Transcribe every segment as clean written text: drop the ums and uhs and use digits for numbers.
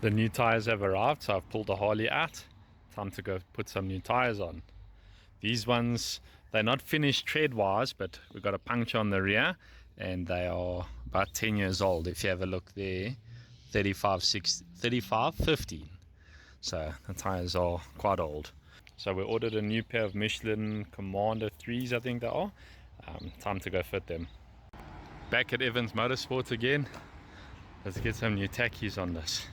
The new tires have arrived, so I've pulled the Harley out. Time to go put some new tires on. These ones, they're not finished tread wise, but we've got a puncture on the rear and they are about 10 years old. If you have a look there, 3515. So the tires are quite old. So we ordered a new pair of Michelin Commander 3s, I think they are. Time to go fit them. Back at Evans Motorsports again. Let's get some new tackies on this.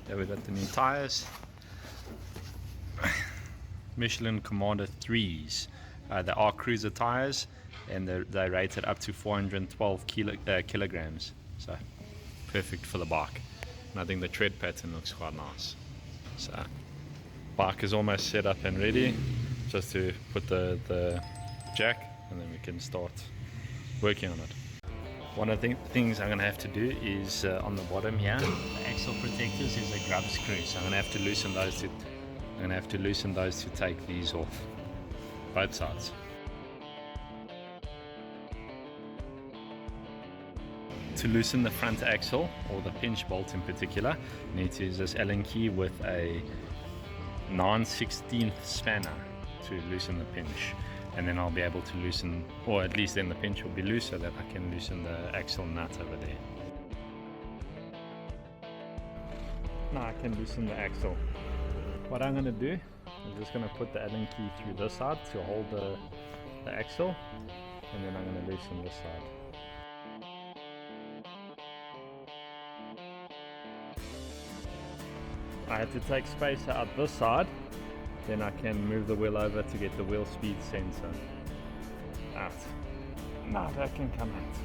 There we got the new tires. Michelin Commander 3s. They are cruiser tires and they're rated up to 412 kilograms. So perfect for the bike. And I think the tread pattern looks quite nice. So bike is almost set up and ready. Just to put the jack and then we can start working on it. One of the things I'm going to have to do is on the bottom here, the axle protectors is a grub screw, so I'm going to have to loosen those to take these off, both sides. To loosen the front axle, or the pinch bolt in particular, you need to use this Allen key with a 9/16 spanner to loosen the pinch. And then I'll be able to loosen, or at least then the pinch will be loose so that I can loosen the axle nut over there. Now I can loosen the axle. What I'm going to do, I'm just going to put the Allen key through this side to hold the axle, and then I'm going to loosen this side. I had to take spacer out this side. Then I can move the wheel over to get the wheel speed sensor out. Now that can come out.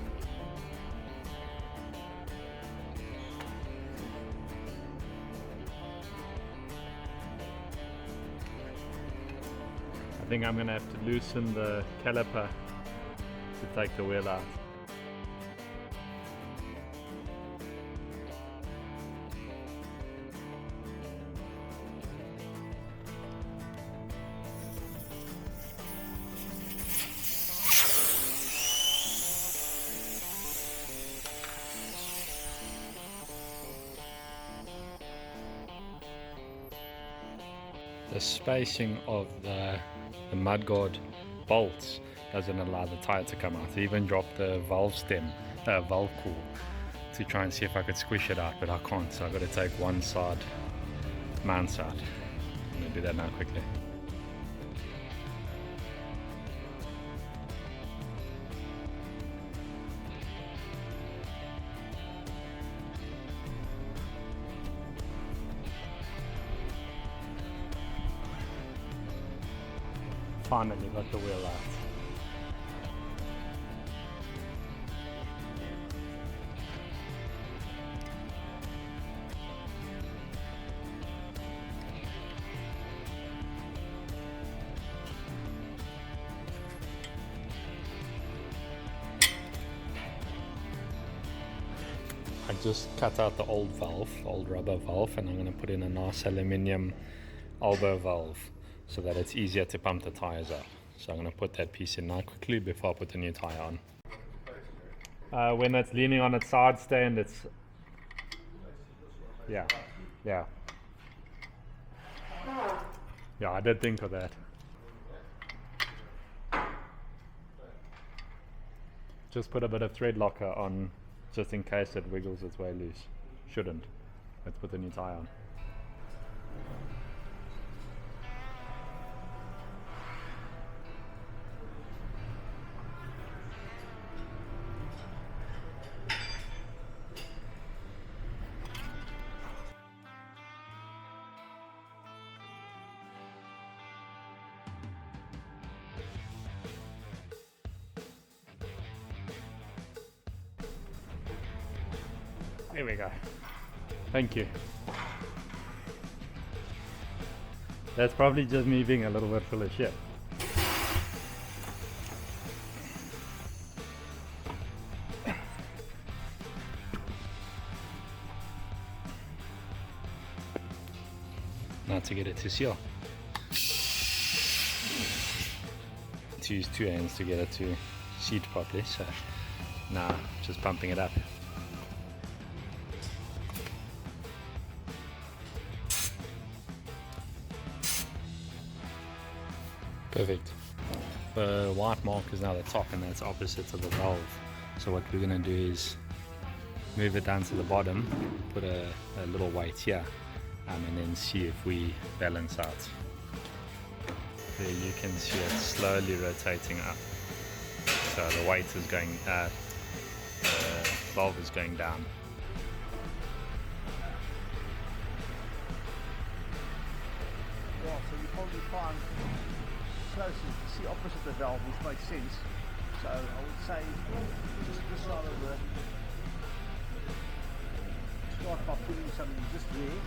I think I'm going to have to loosen the caliper to take the wheel out. The spacing of the mudguard bolts doesn't allow the tire to come out. I even dropped the valve core to try and see if I could squish it out, but I can't, so I've got to take one side, mount side. I'm going to do that now quickly. Finally got the wheel out. I just cut out the old rubber valve, and I'm going to put in a nice aluminium elbow valve, so that it's easier to pump the tires out. So I'm going to put that piece in now quickly before I put the new tire on. When it's leaning on its side stand, it's... Yeah, I did think of that. Just put a bit of thread locker on, just in case it wiggles its way loose. Shouldn't. Let's put the new tire on. There we go. Thank you. That's probably just me being a little bit full of shit. Now to get it to seal. To use two hands to get it to seat properly, so now just pumping it up. Perfect. The white mark is now the top, and that's opposite of the valve. So what we're going to do is move it down to the bottom, put a little weight here, and then see if we balance out. There you can see it slowly rotating up. So the weight is going, the valve is going down. Yeah, so you probably find closer to see opposite the valve, which makes sense. So I would say just this side of the, start by putting something just there.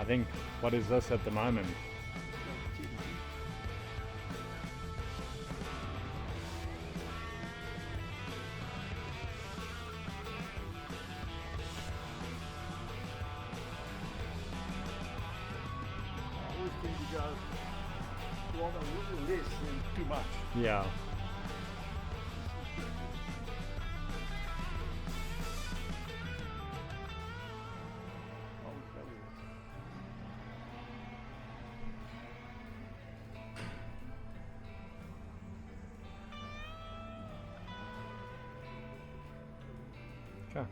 I think, what is this at the moment? I always think you go rather a little less than too much. Yeah. Okay.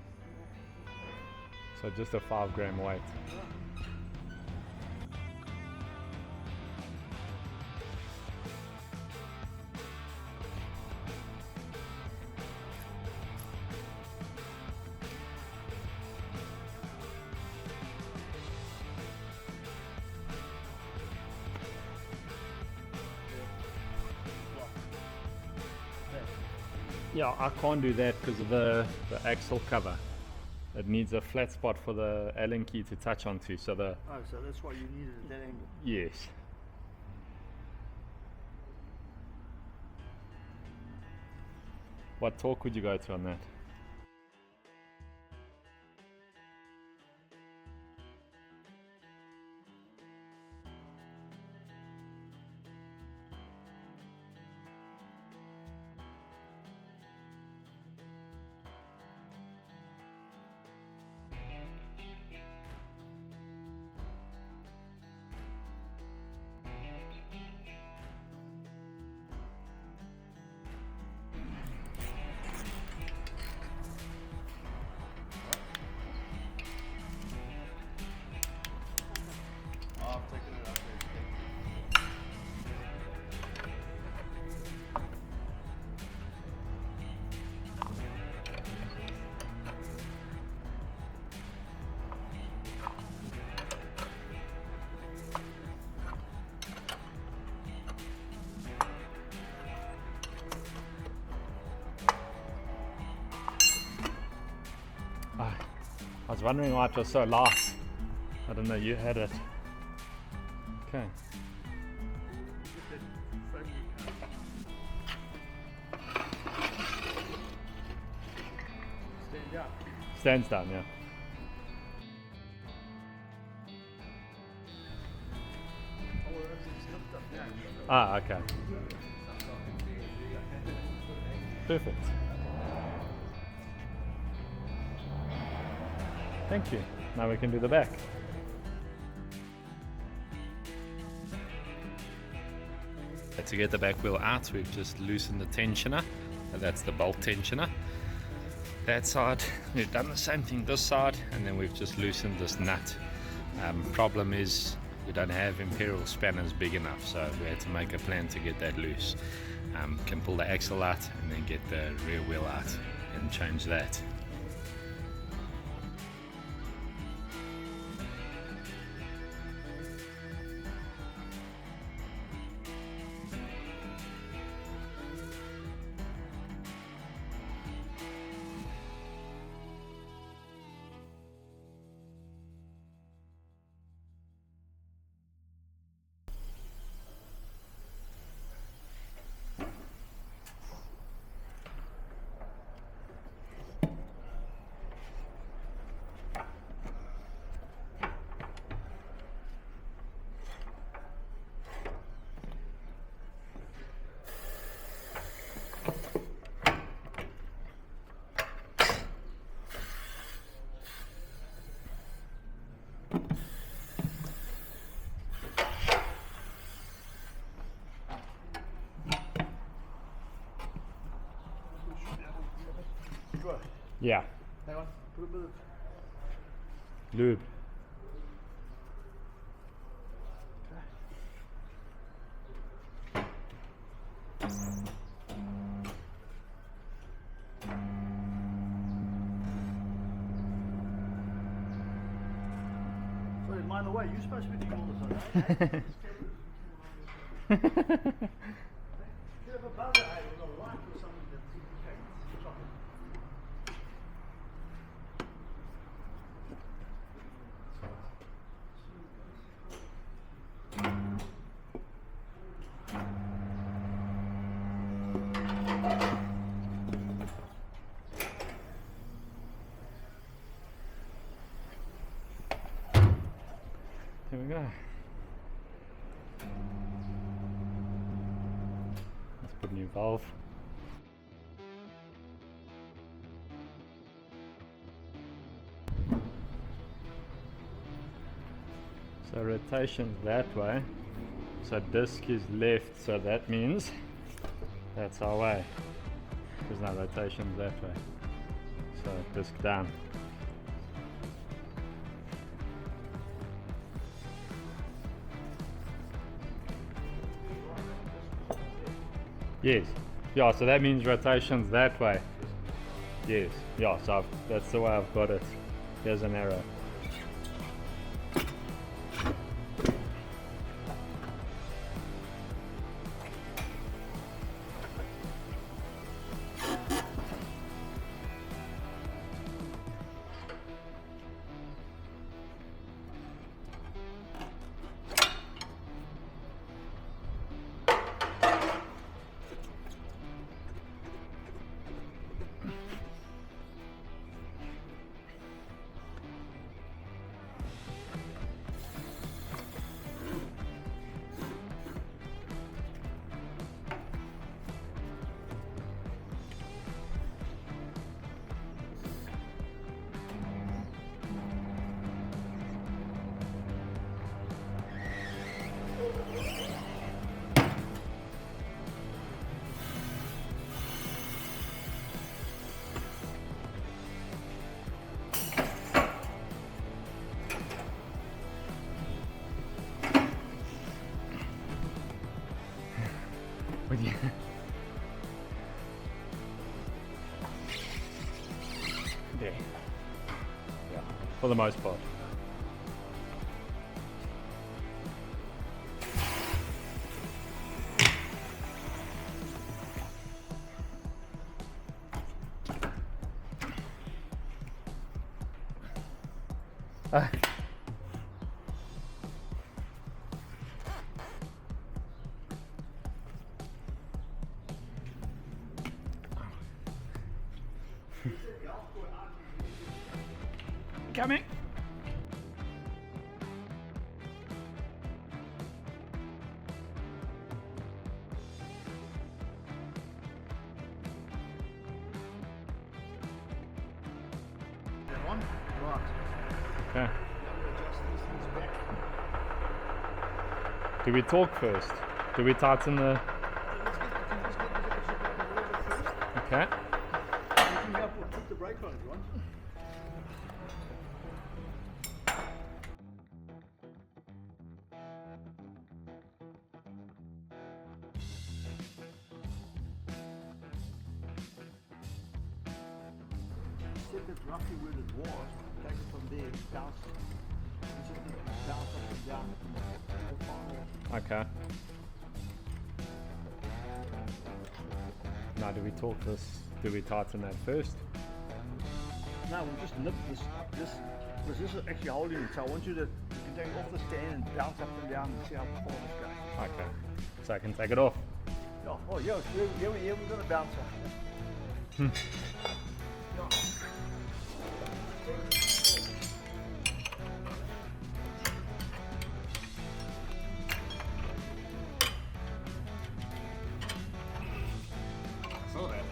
So just a 5 gram weight. Yeah, I can't do that because of the axle cover. It needs a flat spot for the Allen key to touch onto. So the Oh, so that's why you needed it at that angle. yes. What torque would you go to on that? I've taken it out there. I was wondering why it was so light. I don't know, you had it. Okay. Stand up. Stands down, yeah. Oh, well, it's lift up now. Ah, okay. Perfect. Thank you. Now we can do the back. To get the back wheel out, we've just loosened the tensioner. That's the bolt tensioner. That side, we've done the same thing this side, and then we've just loosened this nut. Problem is, we don't have imperial spanners big enough, so we had to make a plan to get that loose. Can pull the axle out and then get the rear wheel out and change that. sure. Yeah. Hang on, put a bit of Lube. Sorry, mind the way, you're supposed to be doing all this, okay? Bit of a buzzer, hey, with a light or something that's okay. Stop it. Here we go. Let's put a new valve. So rotation's that way. So disc is left, so that means that's our way. There's no rotation's that way. So disc down. Yes. Yeah, so that means rotation's that way. Yes. Yeah, so that's the way I've got it. There's an arrow. Yeah. Yeah, for the most part. Coming. That one? Right. Okay. Now we'll adjust these things back. Do we talk first? Do we tighten the... Let's get, can you just get the extra back a little bit first? Okay. You can help or put the brake on if you want. Set it roughly where it was, take it from there, bounce it. And just bounce up and down. Okay. Now do we talk this? Do we tighten that first? No, we'll just nip this because this is actually holding it. So I want you to take it off the stand and bounce up and down and see how far this goes. Okay. So I can take it off. Oh yeah, we're gonna bounce off. Yeah. Saw that.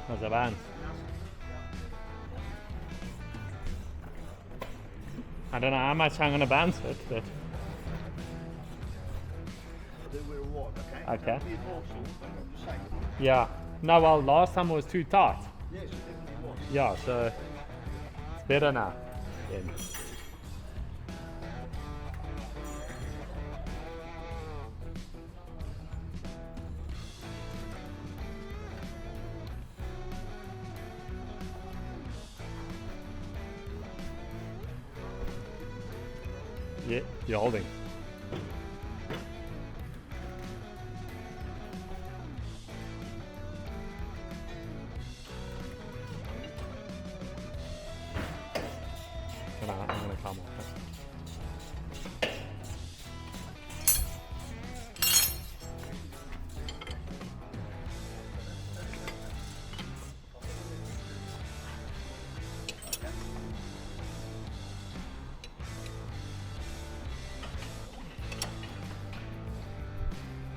How's the band? I don't know how much I'm gonna bounce it, but Then we're what, okay? okay. So, it's also, I'm just saying. Yeah. No, well, last time it was too tight. Yes, it definitely was. Yeah, so it's better now. Yeah. Yeah, you're holding. I'm gonna climb off.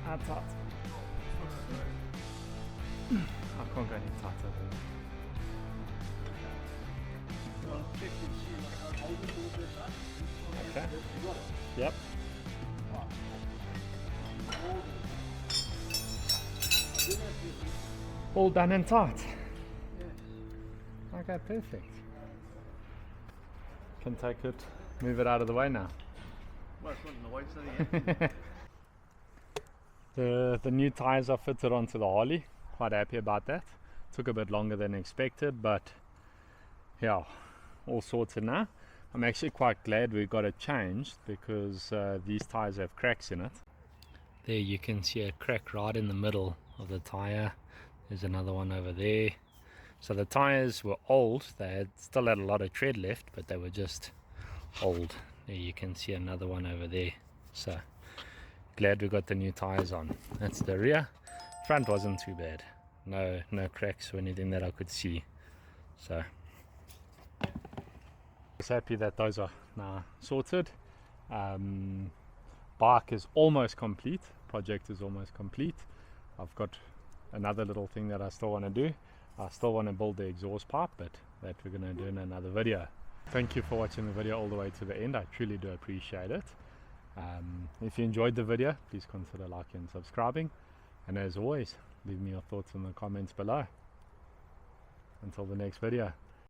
That's hot. I can't go any tighter. Okay. Yep. All done and tight. Okay, perfect. Can take it, move it out of the way now. Well, it's not in the way, so yeah. The new tires are fitted onto the Harley. Quite happy about that. Took a bit longer than expected, but yeah, all sorted now. I'm actually quite glad we got it changed because these tires have cracks in it. There you can see a crack right in the middle of the tire. There's another one over there. So the tires were old. They still had a lot of tread left, but they were just old. There you can see another one over there. So glad we got the new tires on. That's the rear. Front wasn't too bad. No cracks or anything that I could see. So I was happy that those are now sorted. Bike is almost complete. Project is almost complete. I've got another little thing that I still want to do. I still want to build the exhaust pipe, but that we're going to do in another video. Thank you for watching the video all the way to the end. I truly do appreciate it. If you enjoyed the video, please consider liking and subscribing, and as always, leave me your thoughts in the comments below. Until the next video.